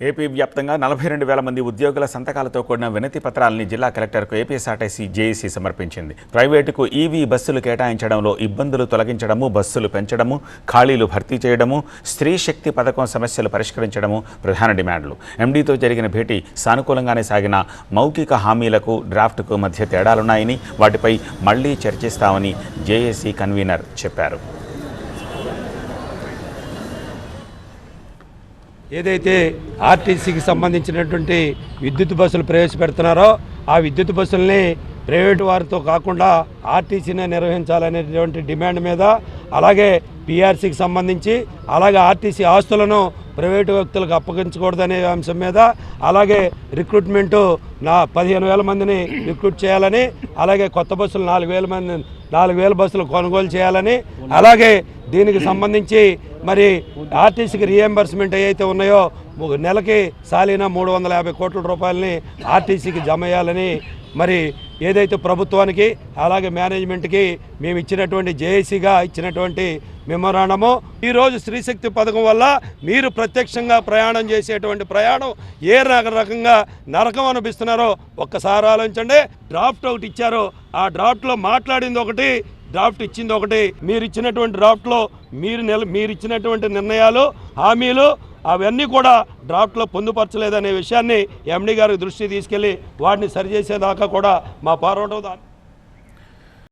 AP వ్యాప్తంగా 42,000 మంది ఉద్యోగుల సంతకాలతో కూడిన వినతి పత్రాలని జిల్లా కలెక్టర్కు ఏపీఎస్ఆర్టీసీ జేఏసీ సమర్పించింది. ప్రైవేటుకు ఈవీ బస్సులు కేటాయించడంలో ఇబ్బందులు తొలగించడము, బస్సులు పెంచడము, ఖాళీలు భర్తీ చేయడము, స్త్రీ శక్తి పథకం సమస్యలు పరిష్కరించడము ప్రధాన డిమాండ్లు. ఎండీతో జరిగిన భేటీ సానుకూలంగానే సాగిన మౌఖిక హామీలకు డ్రాఫ్ట్కు మధ్య తేడాలున్నాయని, వాటిపై మళ్లీ చర్చిస్తామని జేఏసీ కన్వీనర్ చెప్పారు. ఏదైతే ఆర్టీసీకి సంబంధించినటువంటి విద్యుత్ బస్సులు ప్రవేశపెడుతున్నారో ఆ విద్యుత్ బస్సుల్ని ప్రైవేటు వారితో కాకుండా ఆర్టీసీనే నిర్వహించాలనేటువంటి డిమాండ్ మీద, అలాగే పీఆర్సీకి సంబంధించి, అలాగే ఆర్టీసీ ఆస్తులను ప్రైవేటు వ్యక్తులకు అప్పగించకూడదనే అంశం మీద, అలాగే రిక్రూట్మెంటు 15,000 మందిని రిక్రూట్ చేయాలని, అలాగే కొత్త బస్సులు 4,000 బస్సులు కొనుగోలు చేయాలని, అలాగే దీనికి సంబంధించి మరి ఆర్టీసీకి రీఎంబర్స్మెంట్ ఏవైతే ఉన్నాయో నెలకి సాలీనా 350 కోట్ల రూపాయలని ఆర్టీసీకి జమ చేయాలని, మరి ఏదైతే ప్రభుత్వానికి అలాగే మేనేజ్మెంట్కి మేము ఇచ్చినటువంటి జేఏసీగా ఇచ్చినటువంటి మెమోరాండము, ఈరోజు స్త్రీశక్తి పథకం వల్ల మీరు ప్రత్యక్షంగా ప్రయాణం చేసేటువంటి ప్రయాణం ఏ రకంగా నరకం అనిపిస్తున్నారో ఒక్కసారి ఆలోచించండి. డ్రాఫ్ట్ ఒకటి ఇచ్చారు, ఆ డ్రాఫ్ట్లో మాట్లాడింది ఒకటి, డ్రాఫ్ట్ ఇచ్చింది ఒకటి. మీరు ఇచ్చినటువంటి డ్రాఫ్ట్లో మీరు ఇచ్చినటువంటి నిర్ణయాలు, హామీలు అవన్నీ కూడా డ్రాఫ్ట్లో పొందుపరచలేదనే విషయాన్ని ఎండీ గారి దృష్టికి తీసుకెళ్లి వాటిని సరిచేసేదాకా కూడా మా పోరాటం